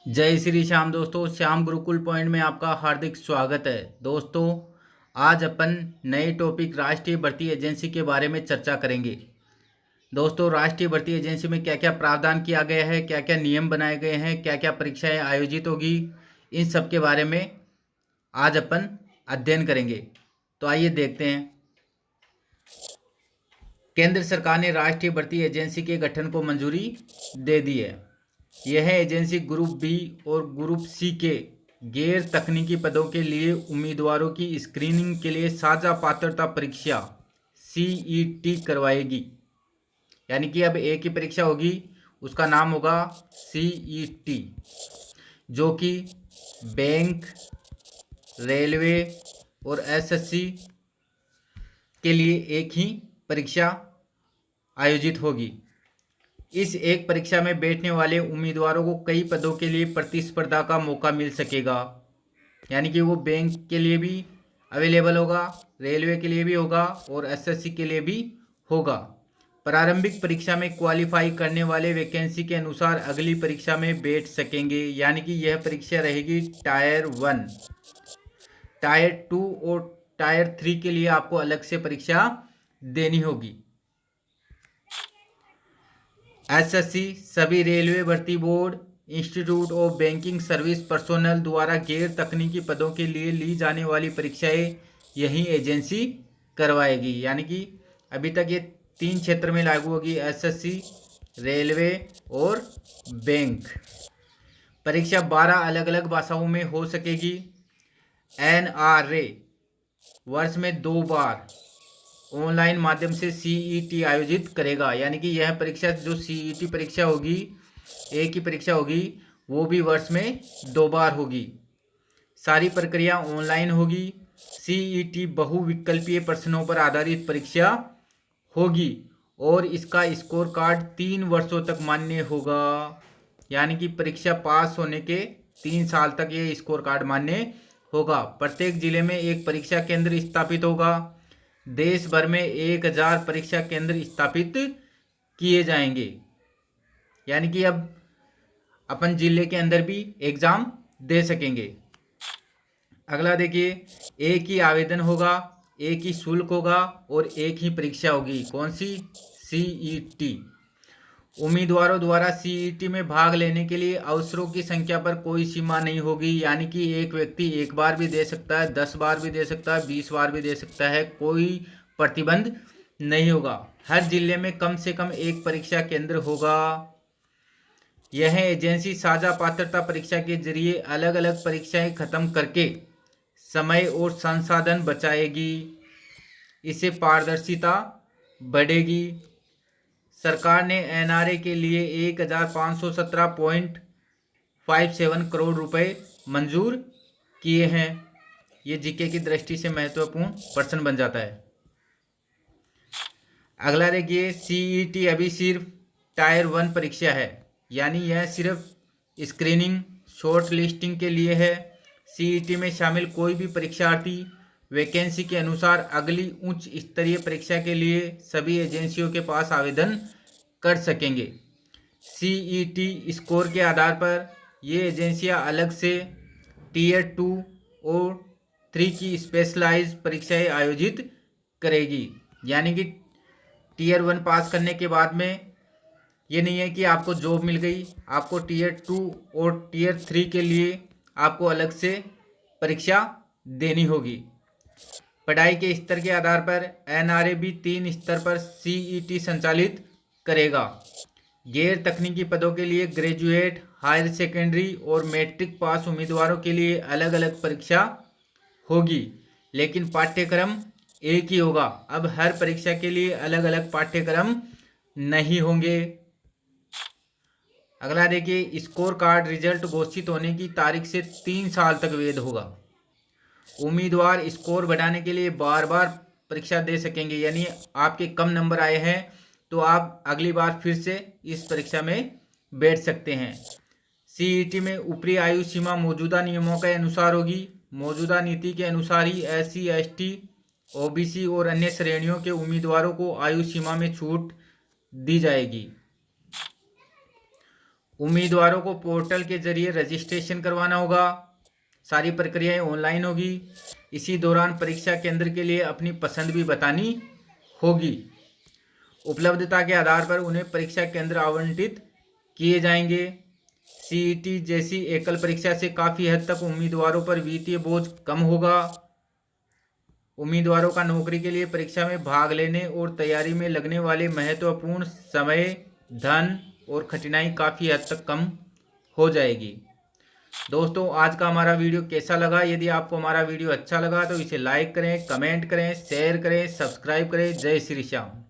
जय श्री श्याम दोस्तों, श्याम गुरुकुल पॉइंट में आपका हार्दिक स्वागत है। दोस्तों, आज अपन नए टॉपिक राष्ट्रीय भर्ती एजेंसी के बारे में चर्चा करेंगे। दोस्तों, राष्ट्रीय भर्ती एजेंसी में क्या क्या प्रावधान किया गया है, क्या क्या नियम बनाए गए हैं, क्या क्या परीक्षाएं आयोजित होगी, इन सब के बारे में आज अपन अध्ययन करेंगे। तो आइए देखते हैं। केंद्र सरकार ने राष्ट्रीय भर्ती एजेंसी के गठन को मंजूरी दे दी है। यह एजेंसी ग्रुप बी और ग्रुप सी के गैर तकनीकी पदों के लिए उम्मीदवारों की स्क्रीनिंग के लिए साझा पात्रता परीक्षा सीईटी करवाएगी। यानी कि अब एक ही परीक्षा होगी, उसका नाम होगा सीईटी, जो कि बैंक, रेलवे और एसएससी के लिए एक ही परीक्षा आयोजित होगी। इस एक परीक्षा में बैठने वाले उम्मीदवारों को कई पदों के लिए प्रतिस्पर्धा का मौका मिल सकेगा। यानी कि वो बैंक के लिए भी अवेलेबल होगा, रेलवे के लिए भी होगा और एसएससी के लिए भी होगा। प्रारंभिक परीक्षा में क्वालिफाई करने वाले वैकेंसी के अनुसार अगली परीक्षा में बैठ सकेंगे। यानी कि यह परीक्षा रहेगी टायर 1, टायर 2 और टायर 3 के लिए आपको अलग से परीक्षा देनी होगी। एसएससी सभी रेलवे भर्ती board, institute of banking service personnel द्वारा गैर तकनीकी पदों के लिए ली जाने वाली परीक्षाएं यही एजेंसी करवाएगी। यानी कि अभी तक ये 3 क्षेत्र में लागू होगी, एसएससी, रेलवे और बैंक। परीक्षा 12 अलग अलग भाषाओं में हो सकेगी। एनआरए वर्ष में 2 बार ऑनलाइन माध्यम से सीईटी आयोजित करेगा। यानी कि यह परीक्षा जो सीईटी परीक्षा होगी, एक ही परीक्षा होगी, वो भी वर्ष में 2 बार होगी। सारी प्रक्रिया ऑनलाइन होगी। सीईटी बहुविकल्पीय प्रश्नों पर आधारित परीक्षा होगी और इसका स्कोर कार्ड 3 वर्षों तक मान्य होगा। यानी कि परीक्षा पास होने के 3 साल तक ये स्कोर कार्ड मान्य होगा। प्रत्येक जिले में एक परीक्षा केंद्र स्थापित होगा। देश भर में 1000 परीक्षा केंद्र स्थापित किए जाएंगे। यानी कि अब अपन जिले के अंदर भी एग्जाम दे सकेंगे। अगला देखिए, एक ही आवेदन होगा, एक ही शुल्क होगा और एक ही परीक्षा होगी। कौन सी? सीईटी। उम्मीदवारों द्वारा सीईटी में भाग लेने के लिए अवसरों की संख्या पर कोई सीमा नहीं होगी। यानी कि एक व्यक्ति एक बार भी दे सकता है, 10 बार भी दे सकता है, 20 बार भी दे सकता है, कोई प्रतिबंध नहीं होगा। हर जिले में कम से कम एक परीक्षा केंद्र होगा। यह एजेंसी साझा पात्रता परीक्षा के जरिए अलग अलग परीक्षाएं खत्म करके समय और संसाधन बचाएगी। इससे पारदर्शिता बढ़ेगी। सरकार ने एनआरए के लिए 1517.57 करोड़ रुपए मंजूर किए हैं। ये जीके की दृष्टि से महत्वपूर्ण प्रश्न बन जाता है। अगला देखिए, सीईटी अभी सिर्फ टायर 1 परीक्षा है। यानी यह सिर्फ स्क्रीनिंग, शॉर्ट लिस्टिंग के लिए है। सीईटी में शामिल कोई भी परीक्षार्थी वैकेंसी के अनुसार अगली उच्च स्तरीय परीक्षा के लिए सभी एजेंसियों के पास आवेदन कर सकेंगे। सीईटी स्कोर के आधार पर ये एजेंसियां अलग से टीयर 2 और 3 की स्पेशलाइज परीक्षाएं आयोजित करेगी। यानी कि टीयर 1 पास करने के बाद में ये नहीं है कि आपको जॉब मिल गई, आपको टीयर 2 और टीयर 3 के लिए आपको अलग से परीक्षा देनी होगी। पढ़ाई के स्तर के आधार पर एनआरए भी 3 स्तर पर सीईटी संचालित करेगा। गैर तकनीकी पदों के लिए ग्रेजुएट, हायर सेकेंडरी और मैट्रिक पास उम्मीदवारों के लिए अलग अलग परीक्षा होगी, लेकिन पाठ्यक्रम एक ही होगा। अब हर परीक्षा के लिए अलग अलग पाठ्यक्रम नहीं होंगे। अगला देखिए, स्कोर कार्ड रिजल्ट घोषित होने की तारीख से 3 साल तक वैध होगा। उम्मीदवार स्कोर बढ़ाने के लिए बार बार परीक्षा दे सकेंगे। यानी आपके कम नंबर आए हैं तो आप अगली बार फिर से इस परीक्षा में बैठ सकते हैं। सीईटी में ऊपरी आयु सीमा मौजूदा नियमों के अनुसार होगी। मौजूदा नीति के अनुसार ही एससी, एसटी, ओबीसी और अन्य श्रेणियों के उम्मीदवारों को आयु सीमा में छूट दी जाएगी। उम्मीदवारों को पोर्टल के जरिए रजिस्ट्रेशन करवाना होगा। सारी प्रक्रियाएं ऑनलाइन होगी। इसी दौरान परीक्षा केंद्र के लिए अपनी पसंद भी बतानी होगी। उपलब्धता के आधार पर उन्हें परीक्षा केंद्र आवंटित किए जाएंगे। सीईटी जैसी एकल परीक्षा से काफ़ी हद तक उम्मीदवारों पर वित्तीय बोझ कम होगा। उम्मीदवारों का नौकरी के लिए परीक्षा में भाग लेने और तैयारी में लगने वाले महत्वपूर्ण समय, धन और कठिनाई काफ़ी हद तक कम हो जाएगी। दोस्तों, आज का हमारा वीडियो कैसा लगा? यदि आपको हमारा वीडियो अच्छा लगा तो इसे लाइक करें, कमेंट करें, शेयर करें, सब्सक्राइब करें। जय श्री श्याम।